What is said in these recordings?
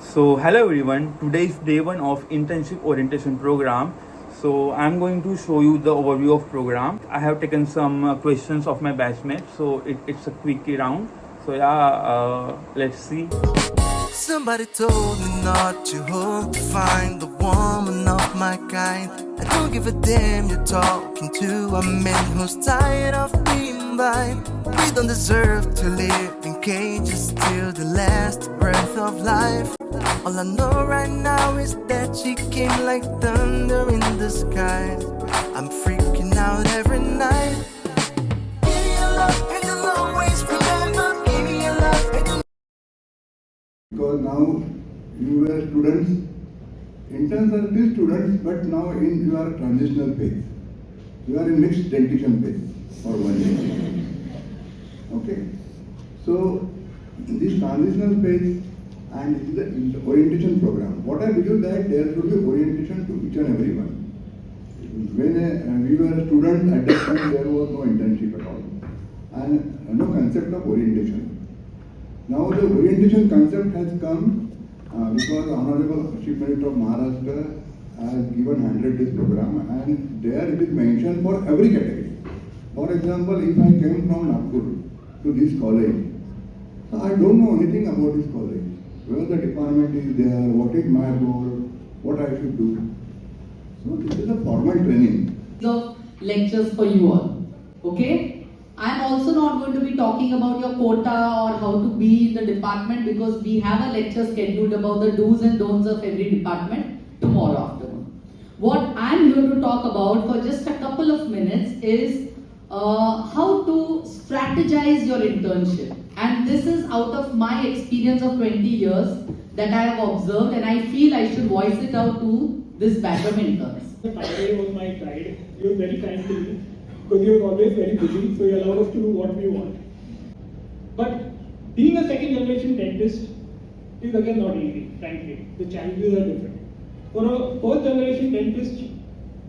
So hello everyone, today is day one of internship orientation program. So I'm going to show you the overview of program. I have taken some questions of my batchmates, so it's a quick round. So let's see. Somebody told me not to hope to find the woman of my kind. I don't give a damn you're talking to a man who's tired of being blind. We don't deserve to live in cages till the last breath of life. All I know right now is that she came like thunder in the skies. I'm freaking out every night. Give me your love and you'll always remember. Give me your love and you'll because now you were students, interns are still students, but now you are transitional phase. You are in mixed dentition phase for 1 year. Okay, so this transitional phase and it is the orientation program. What I believe that there should be orientation to each and everyone. When we were students at that time, there was no internship at all and no concept of orientation. Now the orientation concept has come because Honorable Chief Minister of Maharashtra has given 100 days program and there it is mentioned for every category. For example, if I came from Nagpur to this college, so I don't know anything about this college. Where the department is there, what is my role, what I should do. So this is a formal training. Of lectures for you all. Okay? I'm also not going to be talking about your quota or how to be in the department because we have a lecture scheduled about the do's and don'ts of every department tomorrow afternoon. What I'm here to talk about for just a couple of minutes is how to strategize your internship. And this is out of my experience of 20 years that I have observed, and I feel I should voice it out to this batch of interns. The Friday was my guide. He was very kind to me because he was always very busy, so he allowed us to do what we want. But being a second generation dentist is again not easy, frankly. The challenges are different. For a first generation dentist,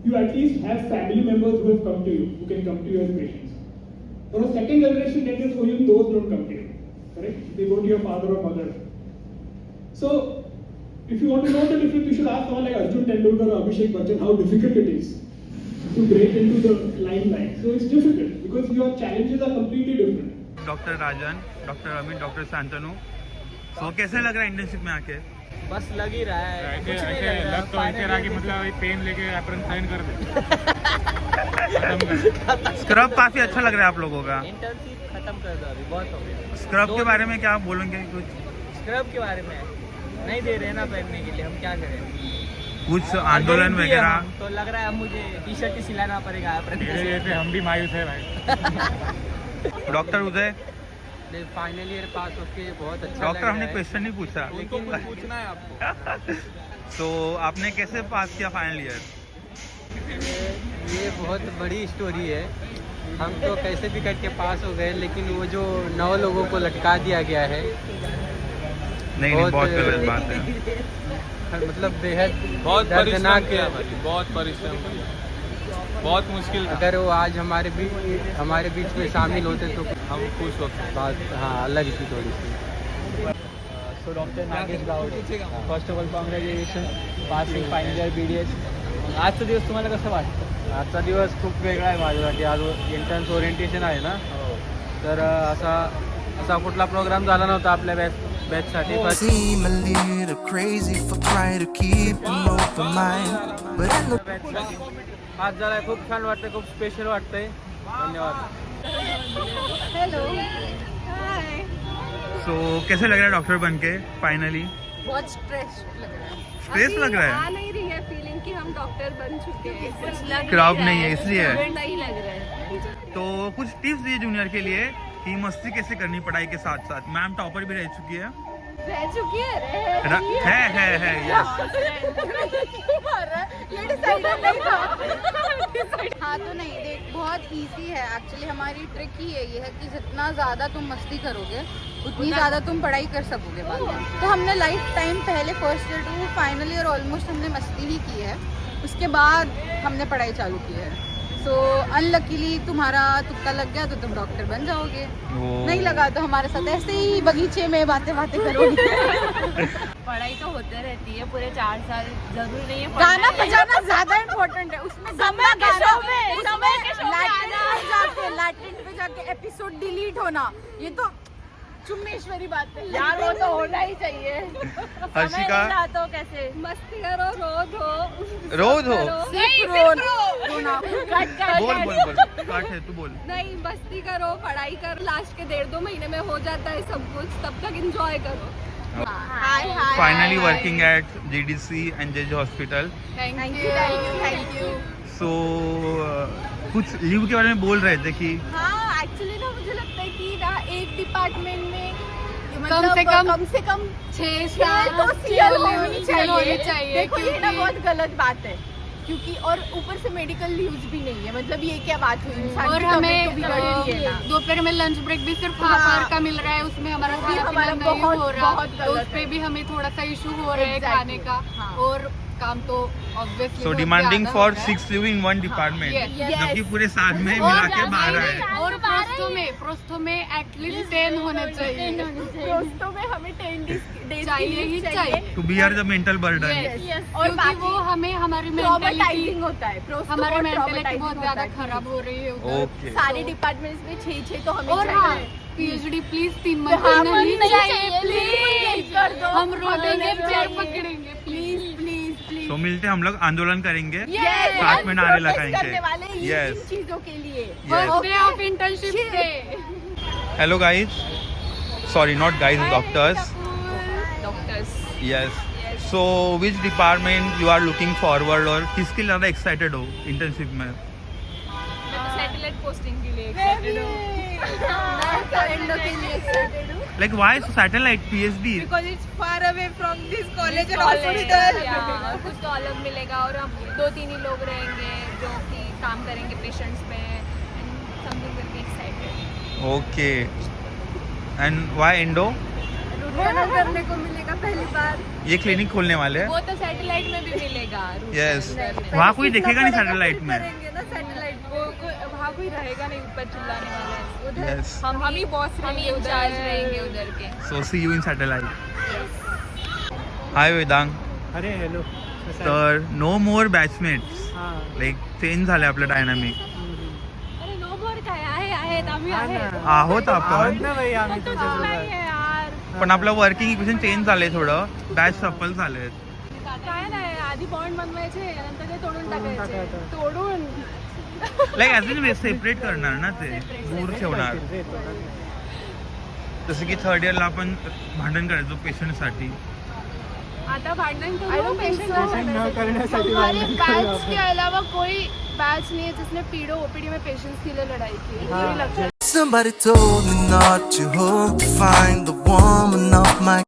you at least have family members who have come to you, who can come to you as patients. For a second generation dentist, for you, those don't come to you, correct? They go to your father or mother. So, if you want to know the difference, you should ask someone like Arjun Tendulkar or Abhishek Bachchan how difficult it is to break into the limelight. So it's difficult because your challenges are completely different. Dr. Rajan, Dr. Amit, Dr. Santanu. So कैसे लग रहा है internship में आके? बस लग ही रहा है कुछ नहीं लग रहा तो ऐसे रहा कि मतलब पेन लेके एप्रन साइन कर दे। स्क्रब काफी अच्छा लग रहा है आप लोगों का। इंटर्नशिप खत्म कर दो अभी बहुत हो गया। स्क्रब के बारे में क्या बोलेंगे कुछ? स्क्रब के बारे में नहीं दे रहे ना पहनने के लिए, हम क्या करें? कुछ आंदोलन वगैरह? तो लग रहा है अब मुझे टी शर्ट ही सिलाना पड़ेगा। हम भी मायूस है भाई। डॉक्टर उदय, फाइनल ईयर पास होके बहुत अच्छा डॉक्टर हमने क्वेश्चन नहीं पूछा, लेकिन पूछना है आपको। तो आपने कैसे पास किया फाइनल ईयर? ये बहुत बड़ी स्टोरी है। हम तो कैसे भी करके पास हो गए, लेकिन वो जो 9 लोगों को लटका दिया गया है, नहीं बहुत गलत बात है। मतलब बेहद बहुत दर्दनाक परिश्रम किया, बहुत परिश्रम किया, बहुत मुश्किल था। अगर वो आज हमारे बीच में शामिल होते तो हम खुश होते। बात हाँ अलग ही थोड़ी सी। So doctor Nagesh Gawade, first of all congratulation passing final year BDS. आजचा दिवस तुम्हाला कसं वाटतं? आजचा दिवस खूप वेगळा आहे माझ्यासाठी. आज इंटर्न्स ओरिएंटेशन आहे ना, तर असा कुठला प्रोग्राम झाला नव्हता आपल्या बॅचसाठी. seem a little crazy for trying to keep an open mind, but I know आज झालाय, खूप छान वाटतंय, खूप स्पेशल वाटतंय. धन्यवाद. Hello hi. सो कैसे लग रहा है डॉक्टर बन के फाइनली? बहुत स्ट्रेस लग रहा है। स्ट्रेस लग रहा है? आ नहीं रही है फीलिंग कि हम डॉक्टर बन चुके हैं, कुछ लग क्राउड नहीं है इसलिए? नहीं लग रहा है। तो कुछ टिप्स दिए जूनियर के लिए कि मस्ती कैसे करनी पढ़ाई के साथ साथ। मैम टॉपर भी रह चुकी है। रह चुकी है है यस। ये डिसाइडेड नहीं था। हाँ तो नहीं देख, बहुत इजी है एक्चुअली। हमारी ट्रिक ही यही है कि जितना ज़्यादा तुम मस्ती करोगे उतनी ज़्यादा तुम पढ़ाई कर सकोगे बाद में। तो हमने लाइफ टाइम पहले first year to final year almost हमने मस्ती ही की है, उसके बाद हमने पढ़ाई चालू की है। सो अनलकीली तुम्हारा तुक्का लग गया तो तुम डॉक्टर बन जाओगे, ओ। नहीं लगा तो हमारे साथ ऐसे ही बगीचे में बातें करोगे। पढ़ाई तो होते रहती है पूरे 4 साल, जरूरी नहीं है गाना बजाना ज्यादा इम्पोर्टेंट है, उसमें समय के गाना शो में, समय के शो में लैटिन पे जाके एपिसोड डिलीट होना, ये तो चुम्मेश्वरी बात है यार, वो तो होना ही चाहिए। हर्षिका तो कैसे मस्ती करो, रोज हो बोल बोल बोल काट है तू बोल। नहीं, मस्ती करो, पढ़ाई करो, लास्ट के 1.5-2 महीने में हो जाता है सब कुछ, तब तक एंजॉय करो। Hi finally working at GDC and JJ hospital. Thank you. So कुछ लीव के बारे में बोल रहे थे कि हाँ, एक्चुअली ना मुझे लगता है कि ना एक डिपार्टमेंट में कम से कम 6 तो CL होनी चाहिए। देखो ये ना बहुत गलत बात है, क्योंकि और ऊपर से मेडिकल लीव्स भी नहीं है, मतलब ये क्या बात हुई। इंसान और की हमें तबीयत तो बिगड़ रही है ना। दोपहर में लंच ब्रेक भी सिर्फ हाफ आवर का मिल रहा है, उसमें हमारा वो भी खाना हमारा पीना नहीं हो रहा, बहुत तो गलत उस पे है। भी हमें थोड़ा सा इशू हो रहा है Exactly. खाने का। हाँ। और काम तो obviously so demanding for 6 leave in 1 department, Yes. जबकि पूरे साल में मिला के 12 है। और प्रोस्थो में एटलीस्ट 10 होने चाहिए, दोस्तों में हमें 10 डेज चाहिए ही चाहिए, to bear the mental burden. और क्योंकि वो हमें हमारी ट्रॉमेटाइजिंग मेंटेलिटी होता है, प्रोस्तो हमारी बहुत मेंटेलिटी traumatizing बहुत होता ज्यादा है। खराब हो रही है उधर। ओके सारे डिपार्टमेंट्स में 6 तो हमें और हाँ, चाहिए। PhD प्लीज 3 मंथ नहीं चाहिए प्लीज, कर दो, हम रोडेंगे, हमें चेयर चाहिए। पकड़ेंगे प्लीज प्लीज प्लीज। तो मिलते हैं हम लोग, आंदोलन करेंगे, Yes, साथ में नारे protest लगाएंगे। करने वाले हैं ये Yes. इन चीजों के लिए। First day of internship day. Hello guys, sorry not guys, doctors. Doctors yes, so which department you are looking forward, और किसके ज़्यादा एक्साइटेड हो इंटर्नशिप में? सैटेलाइट पोस्टिंग के लिए एक्साइटेड हूँ, एंडो के लिए excited हूँ। Like why satellite PhD? Because it's far away from this college and hospital. कुछ तो अलग मिलेगा, और हम 2-3 ही लोग रहेंगे जो कि काम करेंगे पेशेंट्स में, and something will be excited. Okay, and why endo? Root canal करने को मिलेगा पहली बार। ये क्लिनिक खोलने वाले हैं। वो तो सैटेलाइट में भी मिलेगा। यस, वहाँ कोई देखेगा नहीं सैटेलाइट में। करेंगे ना सैटेलाइट, वहाँ कोई रहेगा नहीं ऊपर चिल्लाने वाला है उधर। Yes. हम ही बॉस, हम ही इंचार्ज रहेंगे उधर के। सो सी यू इन सैटेलाइट। हाय वेदांग. अरे हॅलो. तर नो मोर बॅचमेट्स, हां. लाईक चेंज झाले आपलं डायनामिक. अरे नो मोर काय आहेत आम्ही हा आहेत. ना. आहोत आपण, आहोत ना भाई आम्ही पण तो तुझ्यासोबत. नाही आहे यार. पण आपलं वर्किंग इक्वेशन चेंज झालंय थोडं, बॅच सफल झालेत. काय नाही, आधी बॉन्ड बनवायचे, नंतर ते तोडून टाकायचे. टाकायचं. तोडून लाईक ॲज इन सेपरेट करणार ना, ते दूर ठेवणार. जसं की थर्ड इयरला आपण भांडण करायचो पेशंटसाठी. आता भांडण I don't think so. Patient न करण्यासाठी हमारे भांडण करू बैच के आपण. अलावा कोई बैच नहीं है जिसने ओपीडी में पेशेंट्स के लिए लड़ाई की है। हाँ. मुझे लगता है Somebody told me not to hope to find the woman of my